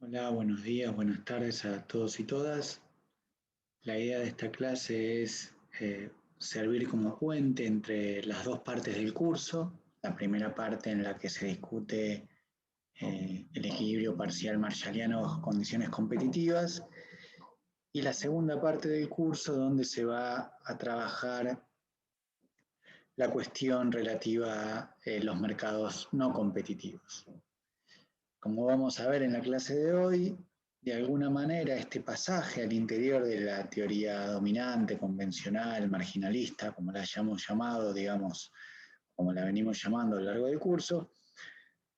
Hola, buenos días, buenas tardes a todos y todas. La idea de esta clase es servir como puente entre las dos partes del curso. La primera parte en la que se discute el equilibrio parcial marshalliano bajo condiciones competitivas y la segunda parte del curso donde se va a trabajar la cuestión relativa a los mercados no competitivos. Como vamos a ver en la clase de hoy, de alguna manera este pasaje al interior de la teoría dominante, convencional, marginalista, como la hayamos llamado, digamos, como la venimos llamando a lo largo del curso,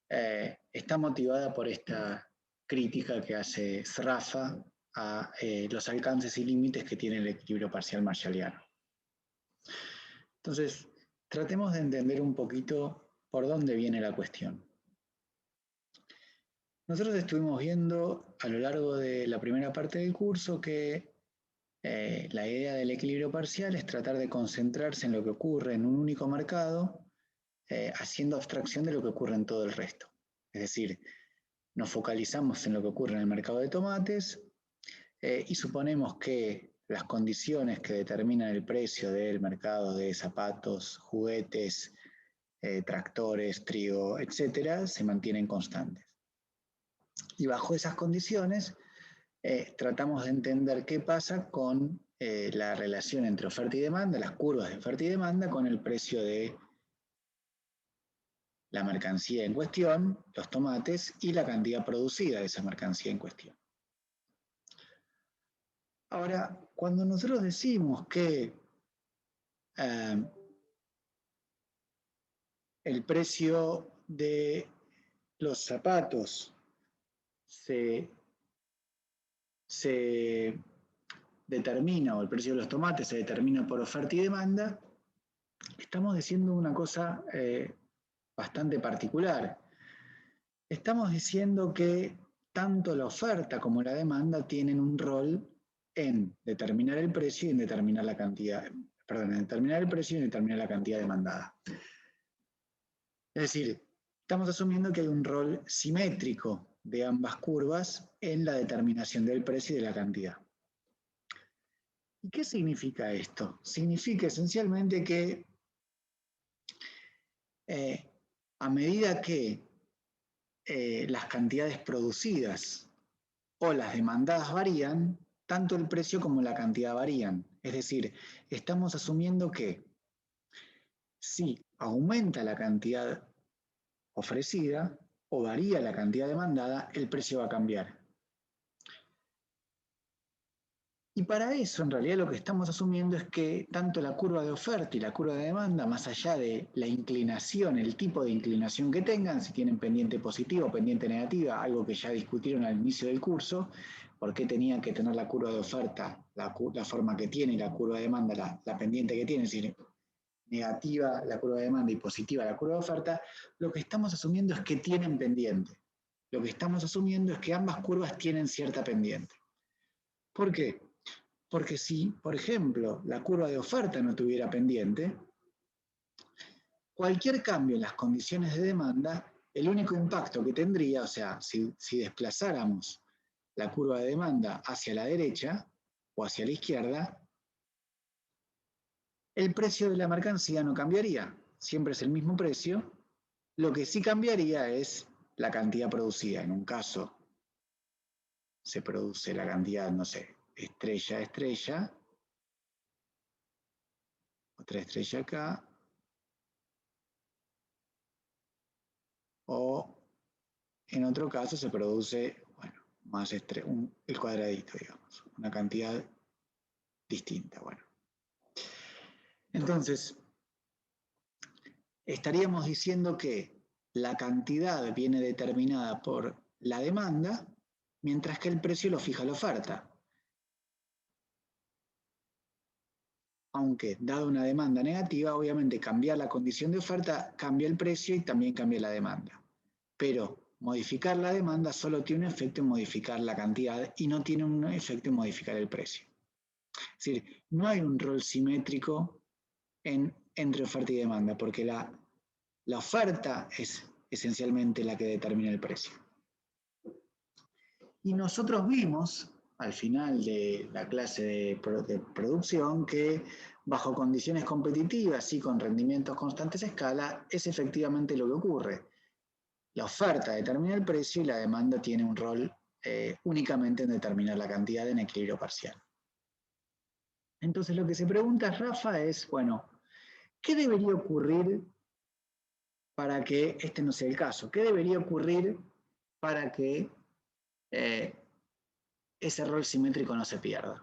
está motivada por esta crítica que hace Sraffa a los alcances y límites que tiene el equilibrio parcial marshalliano. Entonces, tratemos de entender un poquito por dónde viene la cuestión. Nosotros estuvimos viendo a lo largo de la primera parte del curso que la idea del equilibrio parcial es tratar de concentrarse en lo que ocurre en un único mercado, haciendo abstracción de lo que ocurre en todo el resto. Es decir, nos focalizamos en lo que ocurre en el mercado de tomates y suponemos que las condiciones que determinan el precio del mercado de zapatos, juguetes, tractores, trigo, etcétera, se mantienen constantes. Y bajo esas condiciones tratamos de entender qué pasa con la relación entre oferta y demanda, las curvas de oferta y demanda, con el precio de la mercancía en cuestión, los tomates, y la cantidad producida de esa mercancía en cuestión. Ahora, cuando nosotros decimos que el precio de los zapatos se determina, o el precio de los tomates se determina por oferta y demanda, estamos diciendo una cosa bastante particular. Estamos diciendo que tanto la oferta como la demanda tienen un rol en determinar el precio y en determinar la cantidad, perdón, en determinar el precio y en determinar la cantidad demandada. Es decir, estamos asumiendo que hay un rol simétrico de ambas curvas en la determinación del precio y de la cantidad. ¿Y qué significa esto? Significa esencialmente que a medida que las cantidades producidas o las demandadas varían, tanto el precio como la cantidad varían. Es decir, estamos asumiendo que si aumenta la cantidad ofrecida o varía la cantidad demandada, el precio va a cambiar. Y para eso, en realidad, lo que estamos asumiendo es que tanto la curva de oferta y la curva de demanda, más allá de la inclinación, el tipo de inclinación que tengan, si tienen pendiente positiva o pendiente negativa, algo que ya discutieron al inicio del curso, por qué tenían que tener la curva de oferta, la forma que tiene, y la curva de demanda, la pendiente que tiene, es decir, negativa la curva de demanda y positiva la curva de oferta, lo que estamos asumiendo es que tienen pendiente. Lo que estamos asumiendo es que ambas curvas tienen cierta pendiente. ¿Por qué? Porque si, por ejemplo, la curva de oferta no tuviera pendiente, cualquier cambio en las condiciones de demanda, el único impacto que tendría, o sea, si desplazáramos la curva de demanda hacia la derecha o hacia la izquierda, el precio de la mercancía no cambiaría, siempre es el mismo precio. Lo que sí cambiaría es la cantidad producida. En un caso se produce la cantidad, no sé, estrella a estrella, otra estrella acá, o en otro caso se produce, bueno, más el cuadradito, digamos, una cantidad distinta. Bueno. Entonces, estaríamos diciendo que la cantidad viene determinada por la demanda, mientras que el precio lo fija la oferta. Aunque, dada una demanda negativa, obviamente cambiar la condición de oferta cambia el precio y también cambia la demanda. Pero modificar la demanda solo tiene un efecto en modificar la cantidad y no tiene un efecto en modificar el precio. Es decir, no hay un rol simétrico entre oferta y demanda, porque la oferta es esencialmente la que determina el precio. Y nosotros vimos al final de la clase de producción que bajo condiciones competitivas y con rendimientos constantes a escala es efectivamente lo que ocurre. La oferta determina el precio y la demanda tiene un rol únicamente en determinar la cantidad en equilibrio parcial. Entonces lo que se pregunta Rafa es, bueno, ¿qué debería ocurrir para que este no sea el caso? ¿Qué debería ocurrir para que ese rol simétrico no se pierda?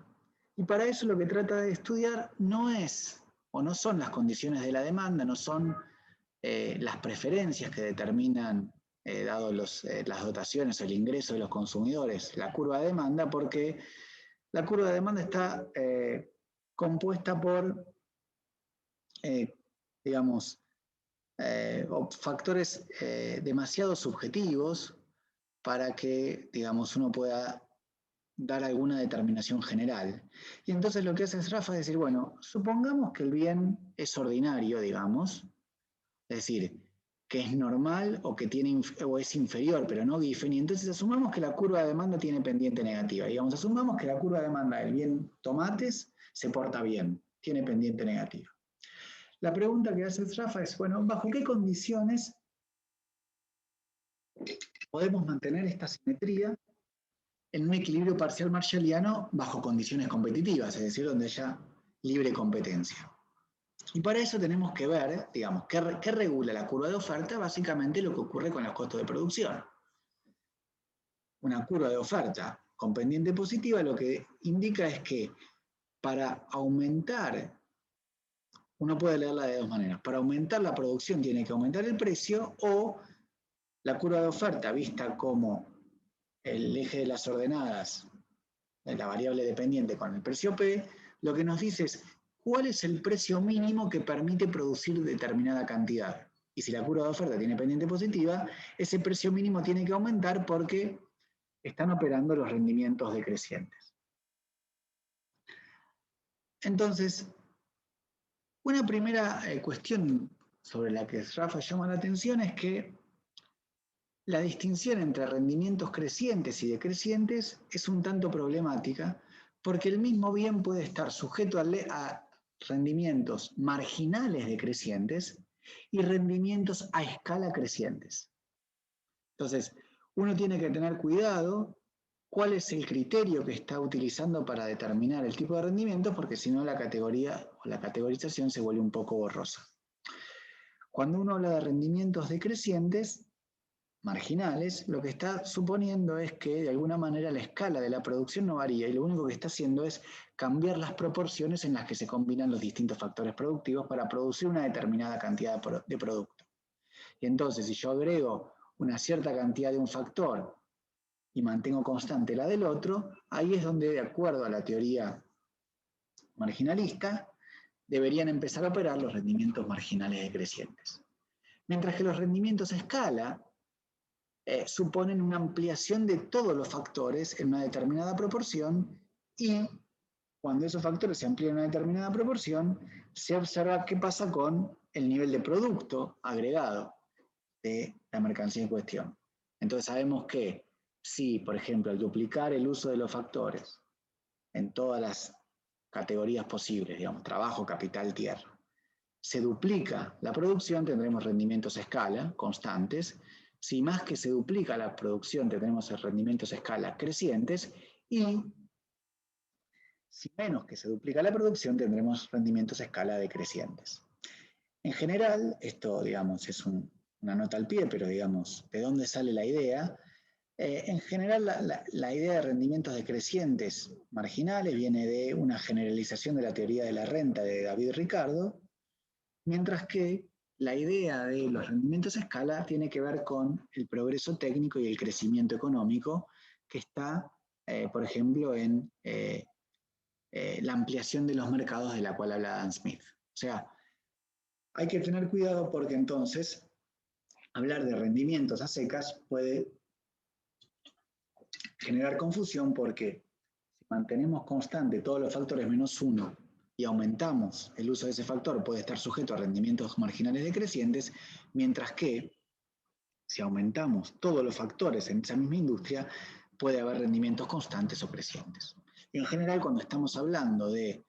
Y para eso lo que trata de estudiar no es o no son las condiciones de la demanda, no son las preferencias que determinan, dado las dotaciones o el ingreso de los consumidores, la curva de demanda, porque la curva de demanda está compuesta por, digamos, factores demasiado subjetivos para que, digamos, uno pueda dar alguna determinación general. Y entonces lo que hace Rafa es decir, bueno, supongamos que el bien es ordinario, digamos, es decir, que es normal o que tiene o es inferior, pero no Giffen, y entonces asumamos que la curva de demanda tiene pendiente negativa. Digamos, asumamos que la curva de demanda del bien tomates se porta bien, tiene pendiente negativa. La pregunta que hace Rafa es, bueno, ¿bajo qué condiciones podemos mantener esta simetría en un equilibrio parcial marshalliano bajo condiciones competitivas, es decir, donde haya libre competencia? Y para eso tenemos que ver, digamos, ¿qué regula la curva de oferta? Básicamente lo que ocurre con los costos de producción. Una curva de oferta con pendiente positiva lo que indica es que para aumentar, uno puede leerla de dos maneras, para aumentar la producción tiene que aumentar el precio, o la curva de oferta vista como el eje de las ordenadas, de la variable dependiente con el precio P, lo que nos dice es cuál es el precio mínimo que permite producir determinada cantidad. Y si la curva de oferta tiene pendiente positiva, ese precio mínimo tiene que aumentar porque están operando los rendimientos decrecientes. Entonces, una primera cuestión sobre la que Rafa llama la atención es que la distinción entre rendimientos crecientes y decrecientes es un tanto problemática porque el mismo bien puede estar sujeto a rendimientos marginales decrecientes y rendimientos a escala crecientes. Entonces, uno tiene que tener cuidado cuál es el criterio que está utilizando para determinar el tipo de rendimiento, porque si no la categoría o la categorización se vuelve un poco borrosa. Cuando uno habla de rendimientos decrecientes, marginales, lo que está suponiendo es que de alguna manera la escala de la producción no varía y lo único que está haciendo es cambiar las proporciones en las que se combinan los distintos factores productivos para producir una determinada cantidad de producto. Y entonces, si yo agrego una cierta cantidad de un factor y mantengo constante la del otro, ahí es donde, de acuerdo a la teoría marginalista, deberían empezar a operar los rendimientos marginales decrecientes. Mientras que los rendimientos a escala suponen una ampliación de todos los factores en una determinada proporción, y cuando esos factores se amplían en una determinada proporción, se observa qué pasa con el nivel de producto agregado de la mercancía en cuestión. Entonces sabemos que si, por ejemplo, al duplicar el uso de los factores en todas las categorías posibles, digamos, trabajo, capital, tierra, se duplica la producción, tendremos rendimientos a escala constantes. Si más que se duplica la producción, tendremos rendimientos a escala crecientes, y si menos que se duplica la producción, tendremos rendimientos a escala decrecientes. En general, esto, digamos, es una nota al pie, pero digamos, ¿de dónde sale la idea? En general, la idea de rendimientos decrecientes marginales viene de una generalización de la teoría de la renta de David Ricardo, mientras que la idea de los rendimientos a escala tiene que ver con el progreso técnico y el crecimiento económico que está, por ejemplo, en la ampliación de los mercados de la cual habla Adam Smith. O sea, hay que tener cuidado porque entonces hablar de rendimientos a secas puede generar confusión, porque si mantenemos constante todos los factores menos uno y aumentamos el uso de ese factor, puede estar sujeto a rendimientos marginales decrecientes, mientras que si aumentamos todos los factores en esa misma industria, puede haber rendimientos constantes o crecientes. Y en general, cuando estamos hablando de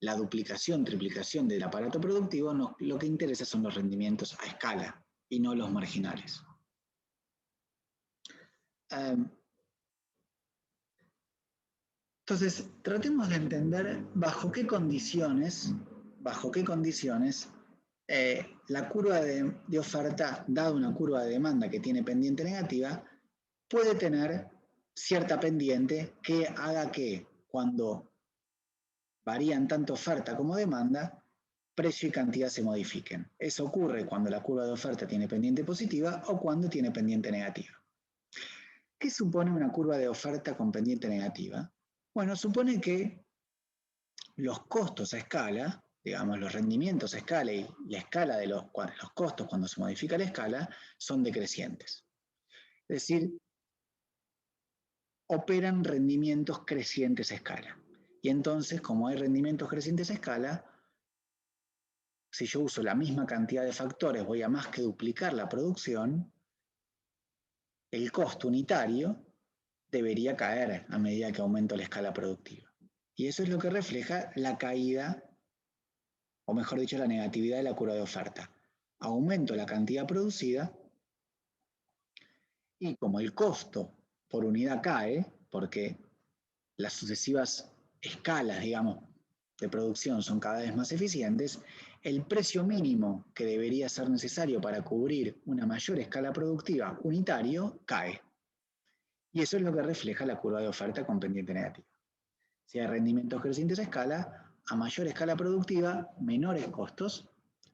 la duplicación, triplicación del aparato productivo, lo que interesa son los rendimientos a escala y no los marginales. Entonces, tratemos de entender bajo qué condiciones la curva de oferta, dada una curva de demanda que tiene pendiente negativa, puede tener cierta pendiente que haga que cuando varían tanto oferta como demanda, precio y cantidad se modifiquen. Eso ocurre cuando la curva de oferta tiene pendiente positiva o cuando tiene pendiente negativa. ¿Qué supone una curva de oferta con pendiente negativa? Bueno, supone que los costos a escala, digamos, los rendimientos a escala y la escala de los costos cuando se modifica la escala son decrecientes. Es decir, operan rendimientos crecientes a escala. Y entonces, como hay rendimientos crecientes a escala, si yo uso la misma cantidad de factores, voy a más que duplicar la producción, el costo unitario debería caer a medida que aumento la escala productiva. Y eso es lo que refleja la caída, o mejor dicho, la negatividad de la curva de oferta. Aumento la cantidad producida y como el costo por unidad cae, porque las sucesivas escalas, digamos, de producción son cada vez más eficientes, el precio mínimo que debería ser necesario para cubrir una mayor escala productiva unitario cae. Y eso es lo que refleja la curva de oferta con pendiente negativa. Si hay rendimientos crecientes a escala, a mayor escala productiva, menores costos,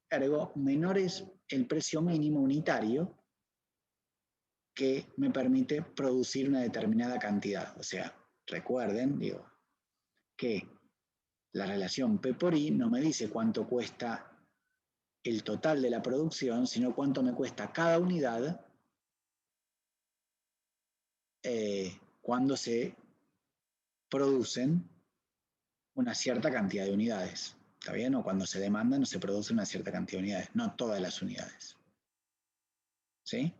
ergo menor es el precio mínimo unitario que me permite producir una determinada cantidad. O sea, recuerden, digo, que la relación P por I no me dice cuánto cuesta el total de la producción, sino cuánto me cuesta cada unidad cuando se producen una cierta cantidad de unidades. ¿Está bien? O cuando se demanda no se produce una cierta cantidad de unidades, no todas las unidades. ¿Sí?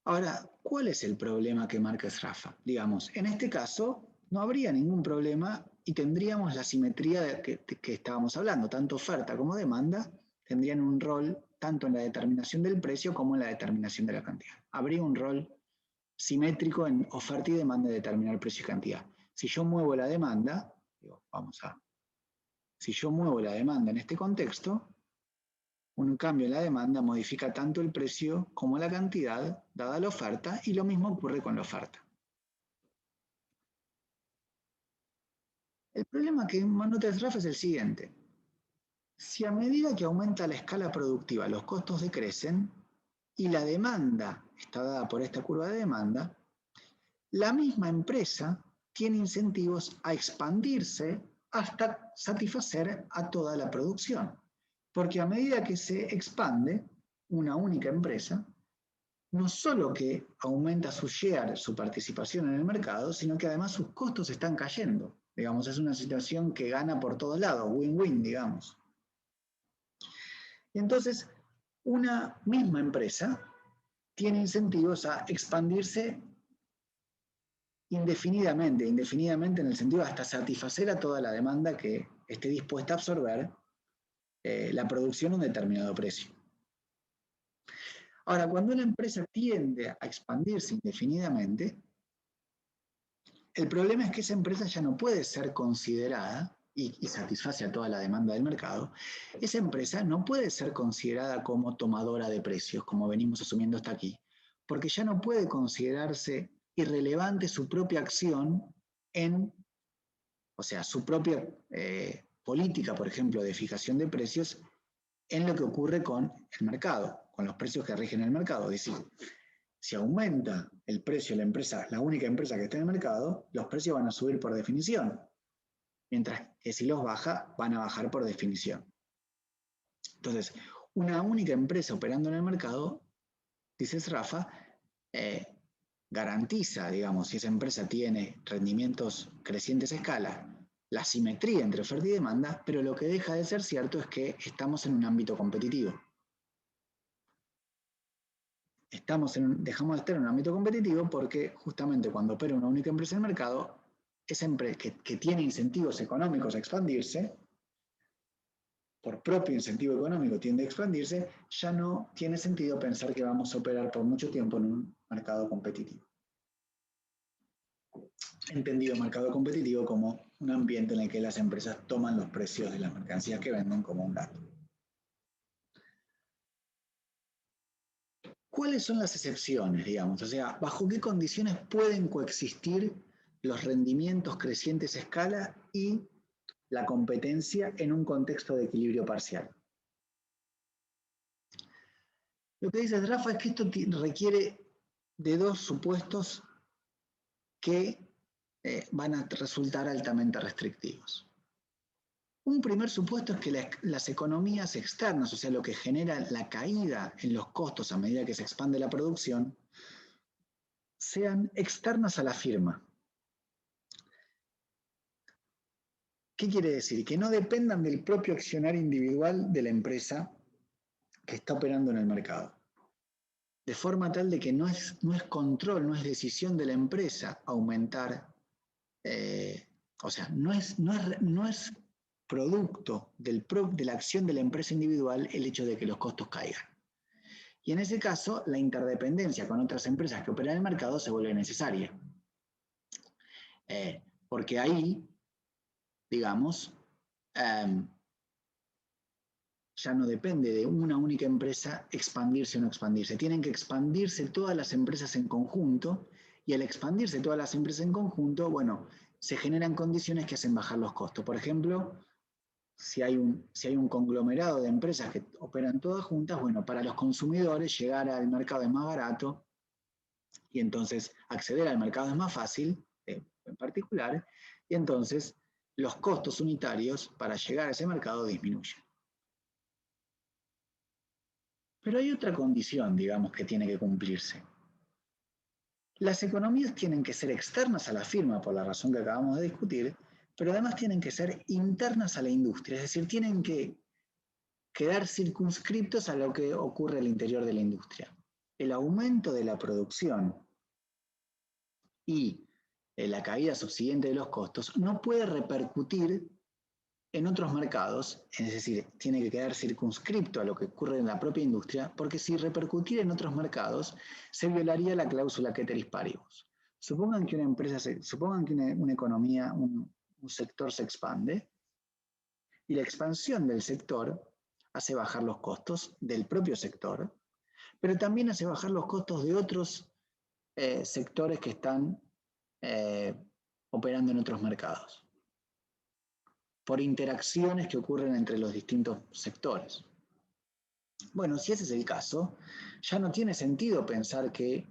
Ahora, ¿cuál es el problema que marca Sraffa? Digamos, en este caso no habría ningún problema y tendríamos la simetría que estábamos hablando, tanto oferta como demanda tendrían un rol tanto en la determinación del precio como en la determinación de la cantidad. Habría un rol simétrico en oferta y demanda de determinar precio y cantidad. Si yo muevo la demanda, si yo muevo la demanda en este contexto, un cambio en la demanda modifica tanto el precio como la cantidad dada la oferta y lo mismo ocurre con la oferta. El problema que nota Sraffa es el siguiente. Si a medida que aumenta la escala productiva los costos decrecen y la demanda está dada por esta curva de demanda, la misma empresa tiene incentivos a expandirse hasta satisfacer a toda la producción. Porque a medida que se expande una única empresa, no solo que aumenta su share, su participación en el mercado, sino que además sus costos están cayendo. Digamos, es una situación que gana por todos lados, win-win, digamos. Y entonces, una misma empresa tiene incentivos a expandirse indefinidamente en el sentido de hasta satisfacer a toda la demanda que esté dispuesta a absorber la producción a un determinado precio. Ahora, cuando una empresa tiende a expandirse indefinidamente, el problema es que esa empresa ya no puede ser considerada, y satisface a toda la demanda del mercado, esa empresa no puede ser considerada como tomadora de precios, como venimos asumiendo hasta aquí, porque ya no puede considerarse irrelevante su propia acción o sea, su propia política, por ejemplo, de fijación de precios en lo que ocurre con el mercado, con los precios que rigen el mercado. Es decir, si aumenta el precio de la empresa, la única empresa que está en el mercado, los precios van a subir por definición, mientras que si los baja, van a bajar por definición. Entonces, una única empresa operando en el mercado, dice Sraffa, garantiza, digamos, si esa empresa tiene rendimientos crecientes a escala, la simetría entre oferta y demanda, pero lo que deja de ser cierto es que estamos en un ámbito competitivo. dejamos de estar en un ámbito competitivo porque justamente cuando opera una única empresa en el mercado, esa empresa que tiene incentivos económicos a expandirse, por propio incentivo económico tiende a expandirse, ya no tiene sentido pensar que vamos a operar por mucho tiempo en un mercado competitivo. Entendido mercado competitivo como un ambiente en el que las empresas toman los precios de las mercancías que venden como un dato. ¿Cuáles son las excepciones, digamos? O sea, ¿bajo qué condiciones pueden coexistir los rendimientos crecientes a escala y la competencia en un contexto de equilibrio parcial? Lo que dice Rafa es que esto requiere de dos supuestos que van a resultar altamente restrictivos. Un primer supuesto es que las economías externas, o sea, lo que genera la caída en los costos a medida que se expande la producción, sean externas a la firma. ¿Qué quiere decir? Que no dependan del propio accionar individual de la empresa que está operando en el mercado. De forma tal de que no es control, no es decisión de la empresa aumentar, o sea, no es producto de la acción de la empresa individual el hecho de que los costos caigan. Y en ese caso, la interdependencia con otras empresas que operan en el mercado se vuelve necesaria. Porque ahí, digamos, ya no depende de una única empresa expandirse o no expandirse. Tienen que expandirse todas las empresas en conjunto y al expandirse todas las empresas en conjunto, bueno, se generan condiciones que hacen bajar los costos. Por ejemplo, si hay un conglomerado de empresas que operan todas juntas, bueno, para los consumidores llegar al mercado es más barato y entonces acceder al mercado es más fácil, en particular, y entonces los costos unitarios para llegar a ese mercado disminuyen. Pero hay otra condición, digamos, que tiene que cumplirse. Las economías tienen que ser externas a la firma, por la razón que acabamos de discutir, pero además tienen que ser internas a la industria, es decir, tienen que quedar circunscriptos a lo que ocurre al interior de la industria. El aumento de la producción y la caída subsiguiente de los costos no puede repercutir en otros mercados, es decir, tiene que quedar circunscripto a lo que ocurre en la propia industria, porque si repercutiera en otros mercados, se violaría la cláusula ceteris paribus. Supongan que una economía, un sector se expande, y la expansión del sector hace bajar los costos del propio sector, pero también hace bajar los costos de otros sectores que están operando en otros mercados, por interacciones que ocurren entre los distintos sectores. Bueno, si ese es el caso, ya no tiene sentido pensar que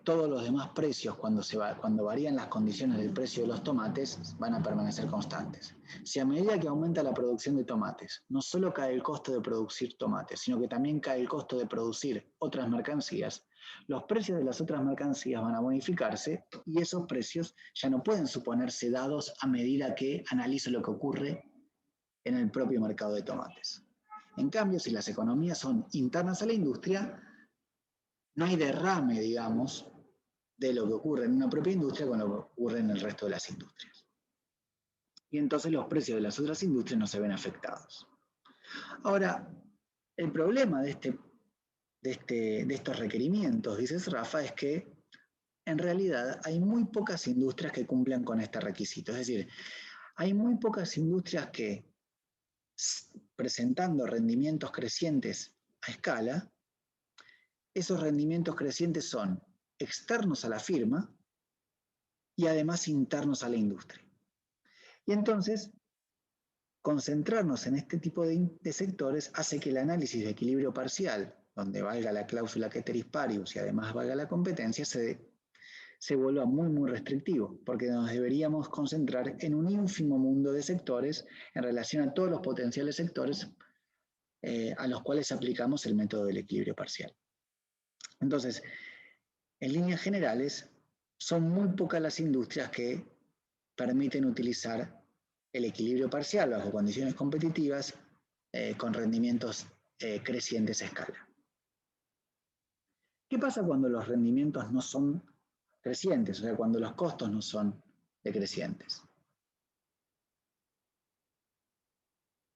todos los demás precios, cuando varían las condiciones del precio de los tomates, van a permanecer constantes. Si a medida que aumenta la producción de tomates, no solo cae el costo de producir tomates, sino que también cae el costo de producir otras mercancías, los precios de las otras mercancías van a bonificarse y esos precios ya no pueden suponerse dados a medida que analizo lo que ocurre en el propio mercado de tomates. En cambio, si las economías son internas a la industria, no hay derrame, digamos, de lo que ocurre en una propia industria con lo que ocurre en el resto de las industrias. Y entonces los precios de las otras industrias no se ven afectados. Ahora, el problema de estos requerimientos, dice Rafa, es que en realidad hay muy pocas industrias que cumplan con este requisito. Es decir, hay muy pocas industrias que, presentando rendimientos crecientes a escala, esos rendimientos crecientes son externos a la firma y además internos a la industria. Y entonces, concentrarnos en este tipo de sectores hace que el análisis de equilibrio parcial, donde valga la cláusula ceteris paribus y además valga la competencia, se vuelva muy, muy restrictivo, porque nos deberíamos concentrar en un ínfimo mundo de sectores en relación a todos los potenciales sectores a los cuales aplicamos el método del equilibrio parcial. Entonces, en líneas generales, son muy pocas las industrias que permiten utilizar el equilibrio parcial bajo condiciones competitivas con rendimientos crecientes a escala. ¿Qué pasa cuando los rendimientos no son crecientes? O sea, cuando los costos no son decrecientes.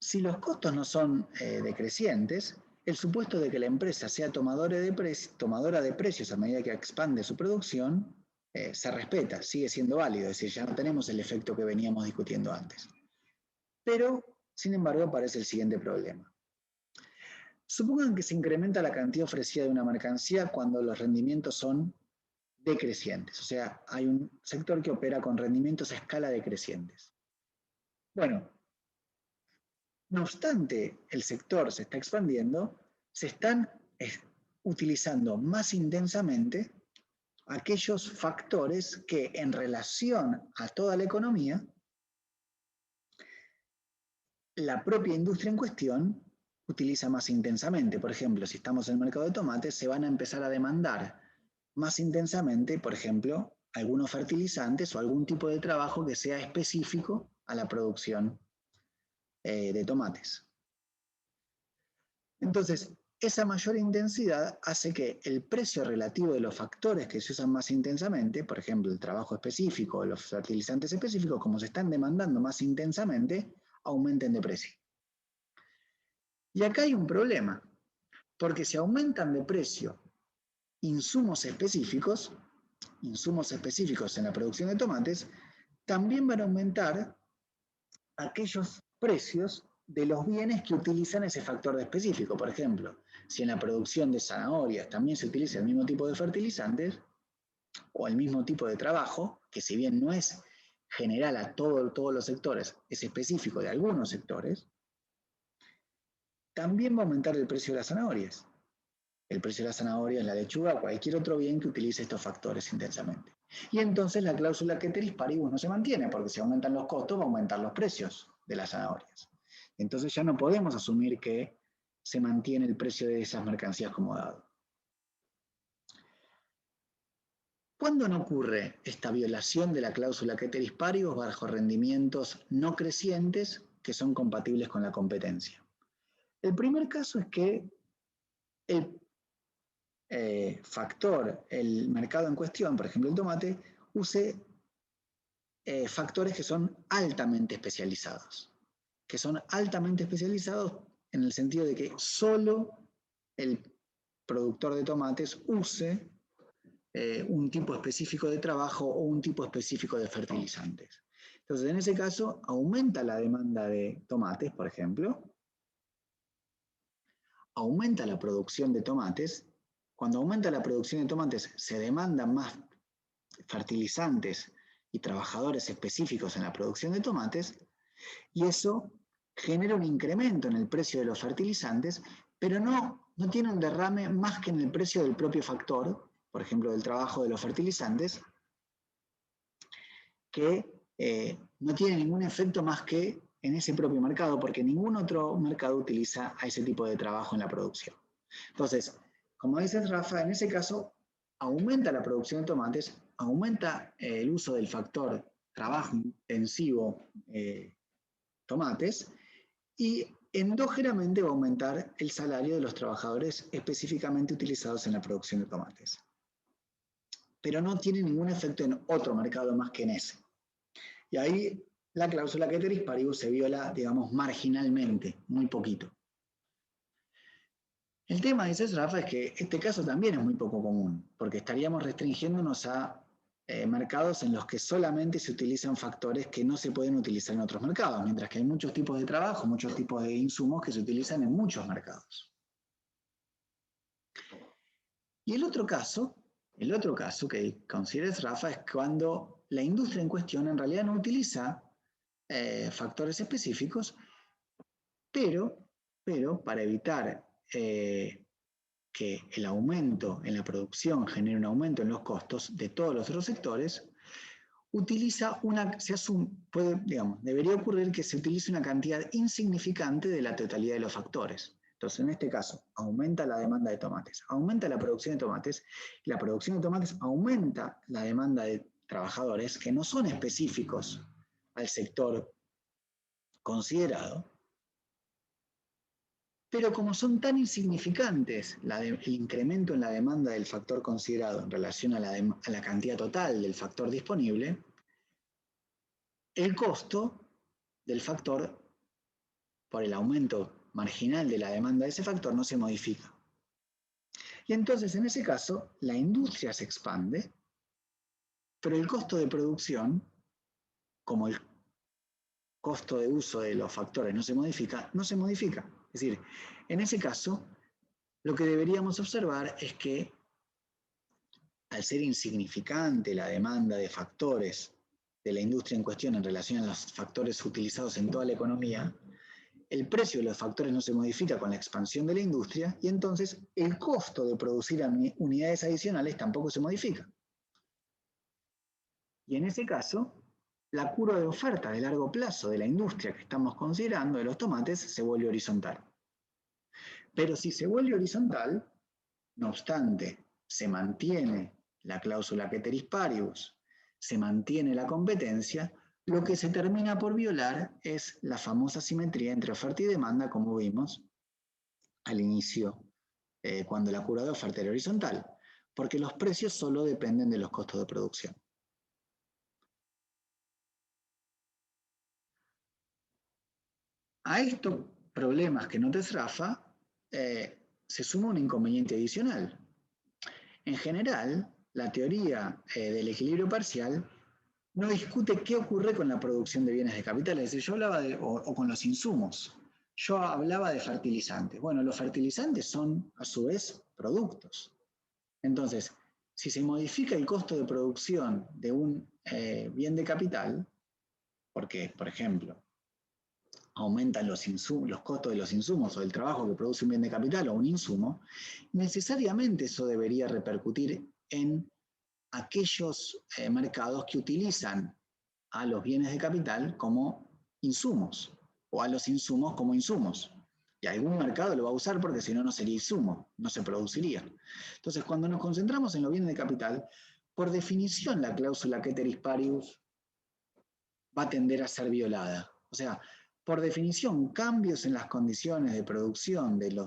Si los costos no son decrecientes, el supuesto de que la empresa sea tomadora de precios a medida que expande su producción se respeta, sigue siendo válido, es decir, ya no tenemos el efecto que veníamos discutiendo antes. Pero, sin embargo, aparece el siguiente problema. Supongan que se incrementa la cantidad ofrecida de una mercancía cuando los rendimientos son decrecientes, o sea, hay un sector que opera con rendimientos a escala decrecientes. Bueno, no obstante el sector se está expandiendo, se están utilizando más intensamente aquellos factores que en relación a toda la economía, la propia industria en cuestión utiliza más intensamente. Por ejemplo, si estamos en el mercado de tomates, se van a empezar a demandar más intensamente, por ejemplo, algunos fertilizantes o algún tipo de trabajo que sea específico a la producción de tomates. Entonces, esa mayor intensidad hace que el precio relativo de los factores que se usan más intensamente, por ejemplo, el trabajo específico o los fertilizantes específicos, como se están demandando más intensamente, aumenten de precio. Y acá hay un problema, porque si aumentan de precio insumos específicos en la producción de tomates, también van a aumentar aquellos precios de los bienes que utilizan ese factor específico. Por ejemplo, si en la producción de zanahorias también se utiliza el mismo tipo de fertilizantes o el mismo tipo de trabajo, que si bien no es general a todos los sectores, es específico de algunos sectores, también va a aumentar el precio de las zanahorias. El precio de las zanahorias, la lechuga, cualquier otro bien que utilice estos factores intensamente. Y entonces la cláusula ceteris paribus no se mantiene, porque si aumentan los costos, va a aumentar los precios de las zanahorias. Entonces ya no podemos asumir que se mantiene el precio de esas mercancías como dado. ¿Cuándo no ocurre esta violación de la cláusula ceteris paribus bajo rendimientos no crecientes que son compatibles con la competencia? El primer caso es que el factor, el mercado en cuestión, por ejemplo el tomate, use factores que son altamente especializados. Que son altamente especializados en el sentido de que solo el productor de tomates use un tipo específico de trabajo o un tipo específico de fertilizantes. Entonces, en ese caso, aumenta la demanda de tomates, por ejemplo, aumenta la producción de tomates. Cuando aumenta la producción de tomates, se demandan más fertilizantes y trabajadores específicos en la producción de tomates, y eso genera un incremento en el precio de los fertilizantes, pero no tiene un derrame más que en el precio del propio factor, por ejemplo, del trabajo de los fertilizantes, que no tiene ningún efecto más que en ese propio mercado, porque ningún otro mercado utiliza a ese tipo de trabajo en la producción. Entonces, como dices, Rafa, en ese caso aumenta la producción de tomates, aumenta el uso del factor trabajo intensivo tomates, y endógenamente va a aumentar el salario de los trabajadores específicamente utilizados en la producción de tomates. Pero no tiene ningún efecto en otro mercado más que en ese. Y ahí la cláusula ceteris paribus se viola, digamos, marginalmente, muy poquito. El tema, dices, Rafa, es que este caso también es muy poco común, porque estaríamos restringiéndonos a mercados en los que solamente se utilizan factores que no se pueden utilizar en otros mercados, mientras que hay muchos tipos de trabajo, muchos tipos de insumos que se utilizan en muchos mercados. Y el otro caso que consideres, Rafa, es cuando la industria en cuestión en realidad no utiliza factores específicos, pero para evitar que el aumento en la producción genere un aumento en los costos de todos los otros sectores, debería ocurrir que se utilice una cantidad insignificante de la totalidad de los factores. Entonces, en este caso, aumenta la demanda de tomates, aumenta la producción de tomates, y la producción de tomates aumenta la demanda de trabajadores que no son específicos al sector considerado. Pero como son tan insignificantes el incremento en la demanda del factor considerado en relación a la cantidad total del factor disponible, el costo del factor por el aumento marginal de la demanda de ese factor no se modifica. Y entonces, en ese caso, la industria se expande, pero el costo de producción, como el costo de uso de los factores no se modifica, no se modifica. Es decir, en ese caso, lo que deberíamos observar es que al ser insignificante la demanda de factores de la industria en cuestión en relación a los factores utilizados en toda la economía, el precio de los factores no se modifica con la expansión de la industria y entonces el costo de producir unidades adicionales tampoco se modifica. Y en ese caso, la curva de oferta de largo plazo de la industria que estamos considerando, de los tomates, se vuelve horizontal. Pero si se vuelve horizontal, no obstante, se mantiene la cláusula ceteris paribus, se mantiene la competencia, lo que se termina por violar es la famosa simetría entre oferta y demanda, como vimos al inicio, cuando la curva de oferta era horizontal, porque los precios solo dependen de los costos de producción. A estos problemas que notes Rafa, se suma un inconveniente adicional. En general, la teoría del equilibrio parcial no discute qué ocurre con la producción de bienes de capital, es decir, yo hablaba o con los insumos. Yo hablaba de fertilizantes. Bueno, los fertilizantes son, a su vez, productos. Entonces, si se modifica el costo de producción de un bien de capital, porque, por ejemplo, aumentan los costos de los insumos o del trabajo que produce un bien de capital o un insumo, necesariamente eso debería repercutir en aquellos mercados que utilizan a los bienes de capital como insumos o a los insumos como insumos. Y algún mercado lo va a usar porque si no, no sería insumo, no se produciría. Entonces, cuando nos concentramos en los bienes de capital, por definición la cláusula ceteris paribus va a tender a ser violada. O sea, por definición, cambios en las condiciones de producción de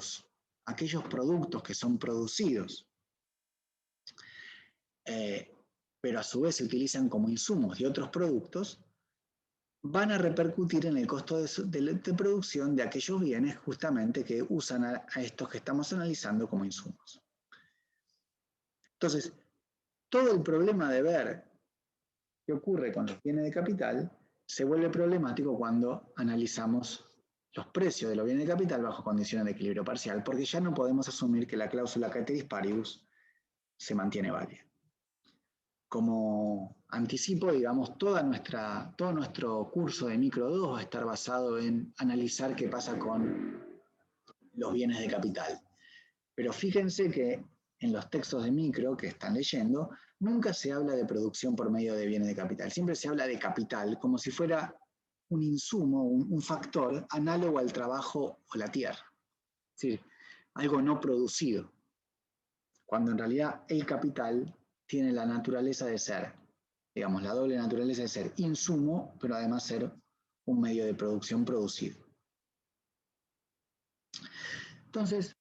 aquellos productos que son producidos, pero a su vez se utilizan como insumos de otros productos, van a repercutir en el costo de producción de aquellos bienes justamente que usan a estos que estamos analizando como insumos. Entonces, todo el problema de ver qué ocurre con los bienes de capital se vuelve problemático cuando analizamos los precios de los bienes de capital bajo condiciones de equilibrio parcial, porque ya no podemos asumir que la cláusula ceteris paribus se mantiene válida. Como anticipo, digamos, todo nuestro curso de micro 2 va a estar basado en analizar qué pasa con los bienes de capital. Pero fíjense que en los textos de micro que están leyendo, nunca se habla de producción por medio de bienes de capital. Siempre se habla de capital como si fuera un insumo, un factor análogo al trabajo o la tierra. Es decir, algo no producido. Cuando en realidad el capital tiene la naturaleza de ser, digamos, la doble naturaleza de ser insumo, pero además ser un medio de producción producido. Entonces,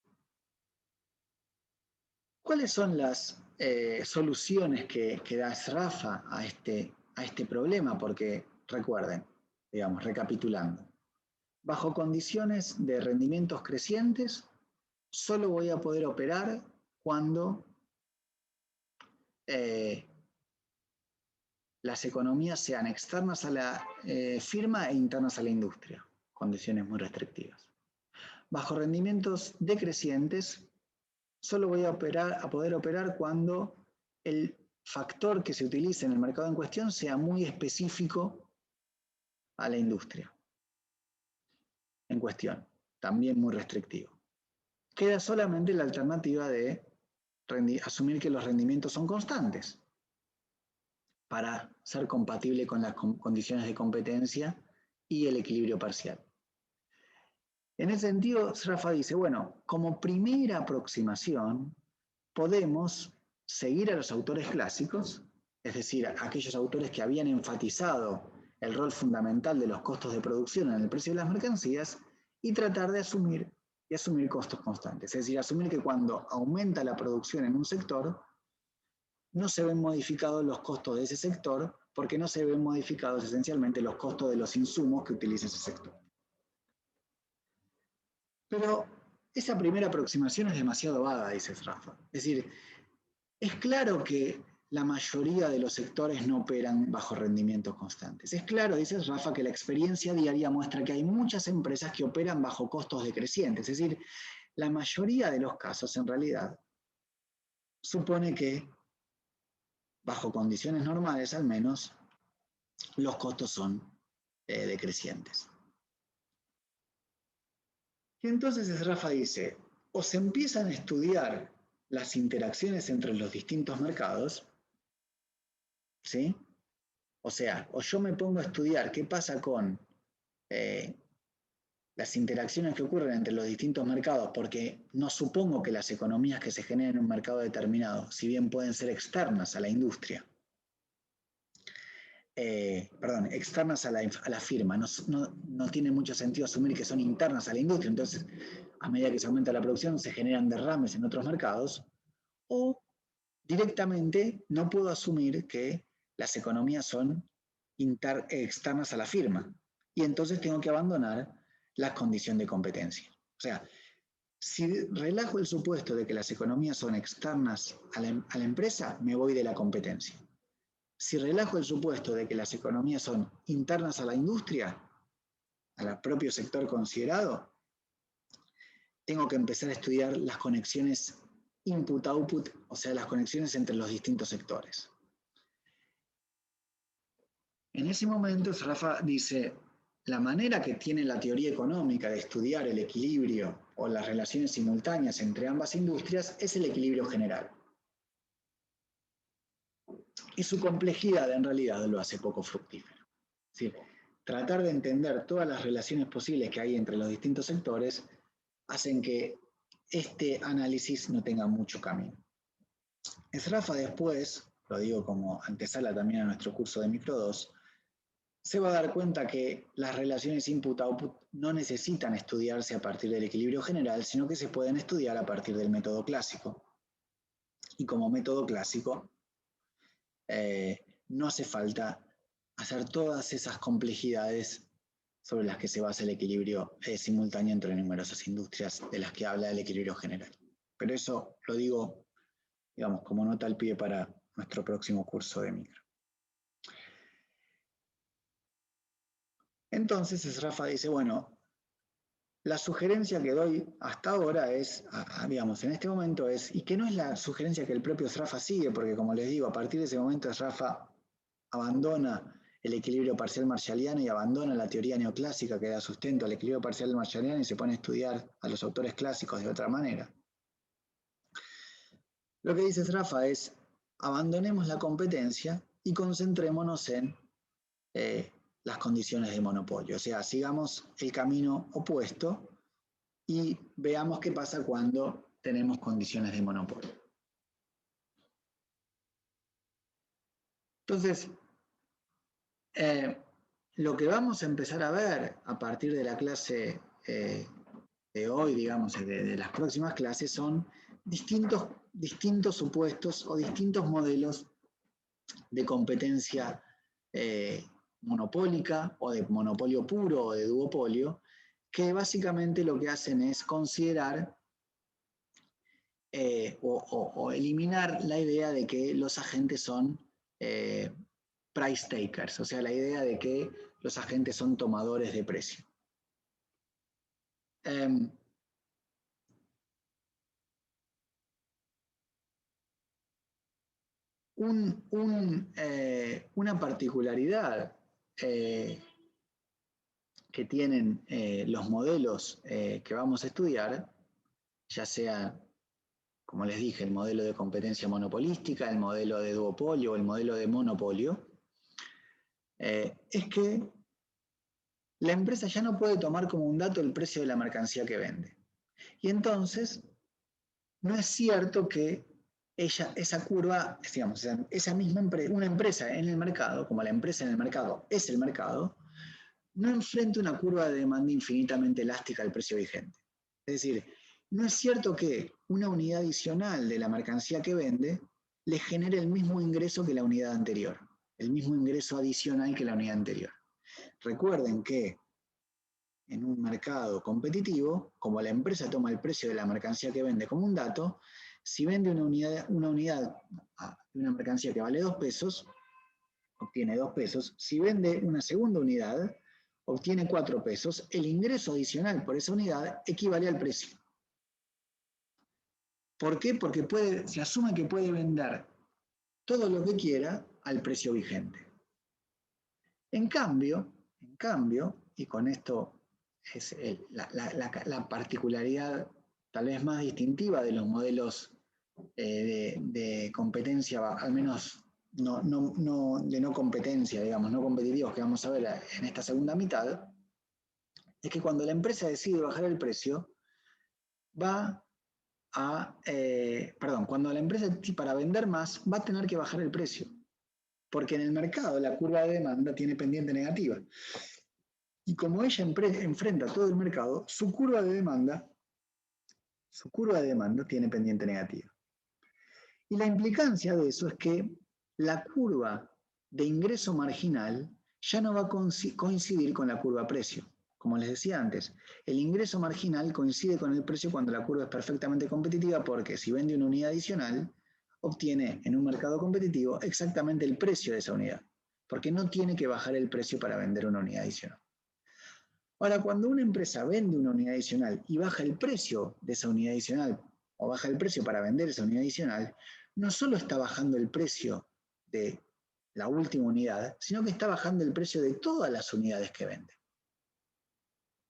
¿cuáles son las soluciones que da Rafa a este problema? Porque recuerden, digamos, recapitulando, bajo condiciones de rendimientos crecientes, solo voy a poder operar cuando las economías sean externas a la firma e internas a la industria, condiciones muy restrictivas. Bajo rendimientos decrecientes, solo voy a poder operar cuando el factor que se utilice en el mercado en cuestión sea muy específico a la industria en cuestión, también muy restrictivo. Queda solamente la alternativa de asumir que los rendimientos son constantes para ser compatible con las condiciones de competencia y el equilibrio parcial. En ese sentido, Rafa dice, bueno, como primera aproximación, podemos seguir a los autores clásicos, es decir, a aquellos autores que habían enfatizado el rol fundamental de los costos de producción en el precio de las mercancías, y tratar de asumir y asumir costos constantes. Es decir, asumir que cuando aumenta la producción en un sector, no se ven modificados los costos de ese sector porque no se ven modificados esencialmente los costos de los insumos que utiliza ese sector. Pero esa primera aproximación es demasiado vaga, dice Sraffa. Es decir, es claro que la mayoría de los sectores no operan bajo rendimientos constantes. Es claro, dice Sraffa, que la experiencia diaria muestra que hay muchas empresas que operan bajo costos decrecientes. Es decir, la mayoría de los casos, en realidad, supone que, bajo condiciones normales al menos, los costos son decrecientes. Y entonces Sraffa dice, o se empiezan a estudiar las interacciones entre los distintos mercados, ¿sí? O sea, o yo me pongo a estudiar qué pasa con las interacciones que ocurren entre los distintos mercados, porque no supongo que las economías que se generen en un mercado determinado, si bien pueden ser externas a la industria, externas a la firma, no tiene mucho sentido asumir que son internas a la industria, entonces a medida que se aumenta la producción se generan derrames en otros mercados, o directamente no puedo asumir que las economías son externas a la firma, y entonces tengo que abandonar la condición de competencia. O sea, si relajo el supuesto de que las economías son externas a la empresa, me voy de la competencia. Si relajo el supuesto de que las economías son internas a la industria, al propio sector considerado, tengo que empezar a estudiar las conexiones input-output, o sea, las conexiones entre los distintos sectores. En ese momento, Sraffa dice, la manera que tiene la teoría económica de estudiar el equilibrio o las relaciones simultáneas entre ambas industrias es el equilibrio general. Y su complejidad en realidad lo hace poco fructífero. Es decir, tratar de entender todas las relaciones posibles que hay entre los distintos sectores hacen que este análisis no tenga mucho camino. Sraffa después, lo digo como antesala también a nuestro curso de Micro 2, se va a dar cuenta que las relaciones input-output no necesitan estudiarse a partir del equilibrio general, sino que se pueden estudiar a partir del método clásico. Y como método clásico, no hace falta hacer todas esas complejidades sobre las que se basa el equilibrio simultáneo entre numerosas industrias de las que habla el equilibrio general. Pero eso lo digo, digamos, como nota al pie para nuestro próximo curso de micro. Entonces Sraffa dice, bueno, la sugerencia que doy hasta ahora es, digamos, en este momento es, y que no es la sugerencia que el propio Sraffa sigue, porque como les digo, a partir de ese momento Sraffa abandona el equilibrio parcial marshalliano y abandona la teoría neoclásica que da sustento al equilibrio parcial marshalliano y se pone a estudiar a los autores clásicos de otra manera. Lo que dice Sraffa es, abandonemos la competencia y concentrémonos en las condiciones de monopolio. O sea, sigamos el camino opuesto y veamos qué pasa cuando tenemos condiciones de monopolio. Entonces, lo que vamos a empezar a ver a partir de la clase de hoy, digamos, de las próximas clases, son distintos supuestos o distintos modelos de competencia monopólica o de monopolio puro o de duopolio, que básicamente lo que hacen es considerar o eliminar la idea de que los agentes son price takers, o sea, la idea de que los agentes son tomadores de precio. Una particularidad que tienen los modelos que vamos a estudiar, ya sea, como les dije, el modelo de competencia monopolística, el modelo de duopolio o el modelo de monopolio, es que la empresa ya no puede tomar como un dato el precio de la mercancía que vende. Y entonces, no es cierto que esa curva, digamos, esa misma empresa, una empresa en el mercado, como la empresa en el mercado es el mercado, no enfrenta una curva de demanda infinitamente elástica al precio vigente. Es decir, no es cierto que una unidad adicional de la mercancía que vende le genere el mismo ingreso que la unidad anterior, el mismo ingreso adicional que la unidad anterior. Recuerden que en un mercado competitivo, como la empresa toma el precio de la mercancía que vende como un dato, si vende una unidad de una mercancía que vale 2 pesos, obtiene 2 pesos. Si vende una segunda unidad, obtiene 4 pesos. El ingreso adicional por esa unidad equivale al precio. ¿Por qué? Porque se asume que puede vender todo lo que quiera al precio vigente. En cambio, y con esto es la particularidad tal vez más distintiva de los modelos de competencia, al menos de no competencia, digamos, no competitivos que vamos a ver en esta segunda mitad, es que cuando la empresa decide bajar el precio, cuando la empresa para vender más va a tener que bajar el precio, porque en el mercado la curva de demanda tiene pendiente negativa. Y como ella enfrenta todo el mercado, su curva de demanda tiene pendiente negativa. Y la implicancia de eso es que la curva de ingreso marginal ya no va a coincidir con la curva precio. Como les decía antes, el ingreso marginal coincide con el precio cuando la curva es perfectamente competitiva, porque si vende una unidad adicional, obtiene en un mercado competitivo exactamente el precio de esa unidad, porque no tiene que bajar el precio para vender una unidad adicional. Ahora, cuando una empresa vende una unidad adicional y baja el precio de esa unidad adicional, o baja el precio para vender esa unidad adicional, no solo está bajando el precio de la última unidad, sino que está bajando el precio de todas las unidades que vende.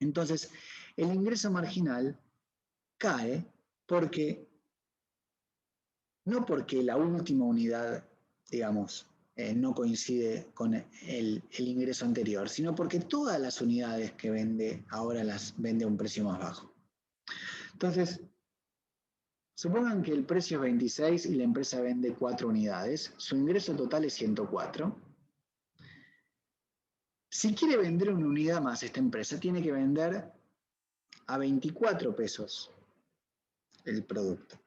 Entonces, el ingreso marginal cae no porque la última unidad, digamos, no coincide con el ingreso anterior, sino porque todas las unidades que vende ahora las vende a un precio más bajo. Entonces, supongan que el precio es 26 y la empresa vende 4 unidades, su ingreso total es 104. Si quiere vender una unidad más esta empresa, tiene que vender a 24 pesos el producto.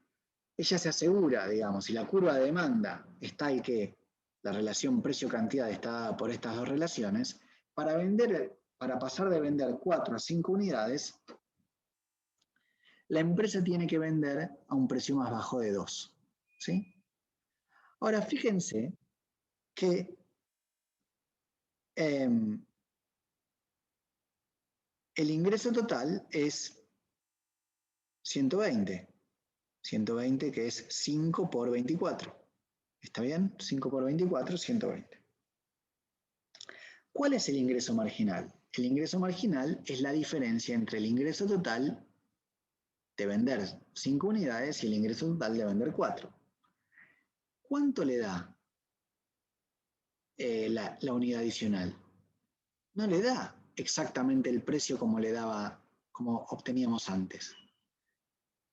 Ella se asegura, digamos, si la curva de demanda es tal que la relación precio-cantidad está dada por estas dos relaciones, para pasar de vender 4 a 5 unidades, la empresa tiene que vender a un precio más bajo de 2. ¿Sí? Ahora, fíjense que el ingreso total es 120. 120 que es 5 por 24. ¿Está bien? 5 por 24, 120. ¿Cuál es el ingreso marginal? El ingreso marginal es la diferencia entre el ingreso total de vender 5 unidades y el ingreso total de vender 4. ¿Cuánto le da la unidad adicional? No le da exactamente el precio como obteníamos antes.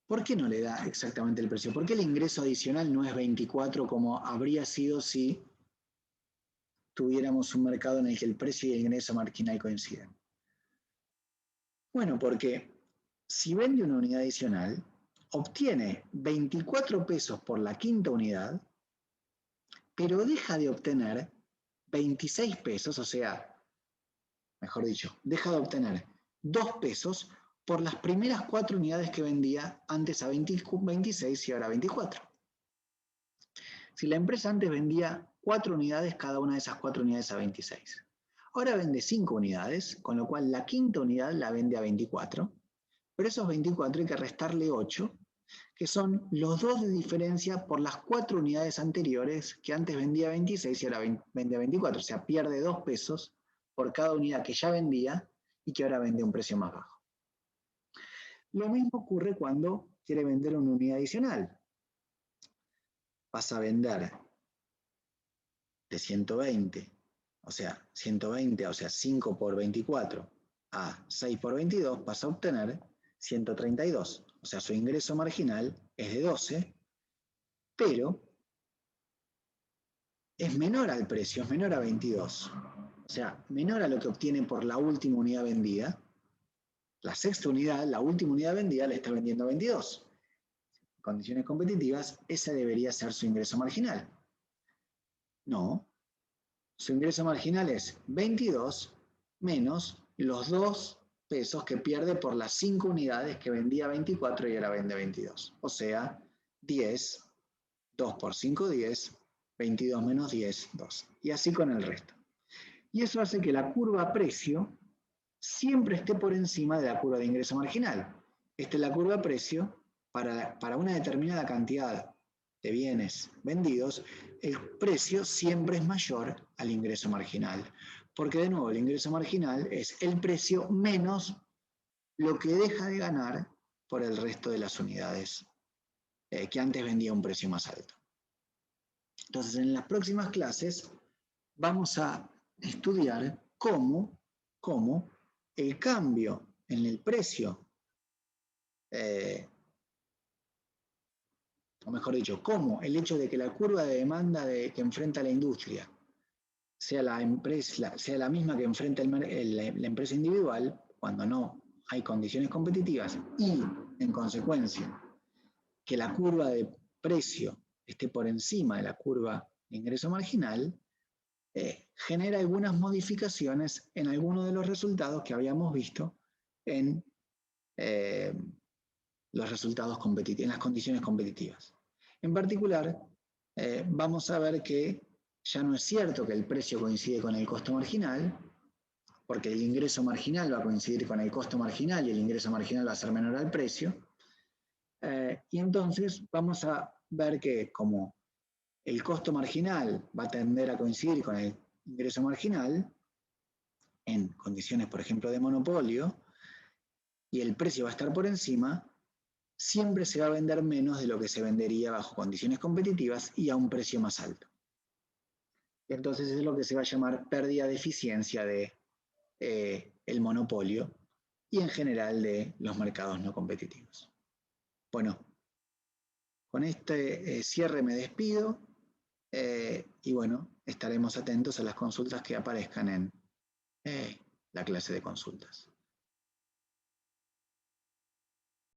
¿Por qué no le da exactamente el precio? ¿Por qué el ingreso adicional no es 24 como habría sido si tuviéramos un mercado en el que el precio y el ingreso marginal coinciden? Bueno, porque si vende una unidad adicional, obtiene 24 pesos por la quinta unidad, pero deja de obtener 26 pesos, o sea, mejor dicho, deja de obtener 2 pesos por las primeras 4 unidades que vendía antes a 26 y ahora a 24. Si la empresa antes vendía 4 unidades, cada una de esas 4 unidades a 26. Ahora vende 5 unidades, con lo cual la quinta unidad la vende a 24, pero esos 24 hay que restarle 8, que son los 2 de diferencia por las 4 unidades anteriores que antes vendía a 26 y ahora vende a 24. O sea, pierde 2 pesos por cada unidad que ya vendía y que ahora vende a un precio más bajo. Lo mismo ocurre cuando quiere vender una unidad adicional. Vas a vender de 120, o sea, 5 por 24 a 6 por 22, vas a obtener 132. O sea, su ingreso marginal es de 12, pero es menor al precio, es menor a 22. O sea, menor a lo que obtiene por la última unidad vendida. la sexta unidad, la última unidad vendida, le está vendiendo a 22. En condiciones competitivas, ese debería ser su ingreso marginal. No, su ingreso marginal es 22 menos los 2 pesos que pierde por las 5 unidades que vendía 24 y ahora vende 22. O sea, 10, 2 por 5, 10, 22 menos 10, 2. Y así con el resto. Y eso hace que la curva precio siempre esté por encima de la curva de ingreso marginal. Esta es la curva precio para una determinada cantidad de bienes vendidos, el precio siempre es mayor al ingreso marginal. Porque de nuevo, el ingreso marginal es el precio menos lo que deja de ganar por el resto de las unidades que antes vendía a un precio más alto. Entonces, en las próximas clases vamos a estudiar cómo el cambio en el precio, o mejor dicho, cómo el hecho de que la curva de demanda que enfrenta la industria sea la misma que enfrenta la empresa individual, cuando no hay condiciones competitivas, y en consecuencia que la curva de precio esté por encima de la curva de ingreso marginal, genera algunas modificaciones en algunos de los resultados que habíamos visto en los resultados competitivos, en las condiciones competitivas. En particular, vamos a ver que ya no es cierto que el precio coincide con el costo marginal, porque el ingreso marginal va a coincidir con el costo marginal y el ingreso marginal va a ser menor al precio. Y entonces vamos a ver que como el costo marginal va a tender a coincidir con el ingreso marginal, en condiciones, por ejemplo, de monopolio, y el precio va a estar por encima, siempre se va a vender menos de lo que se vendería bajo condiciones competitivas y a un precio más alto. Y entonces es lo que se va a llamar pérdida de eficiencia de el monopolio y en general de los mercados no competitivos. Bueno, con este cierre me despido y bueno, estaremos atentos a las consultas que aparezcan en la clase de consultas.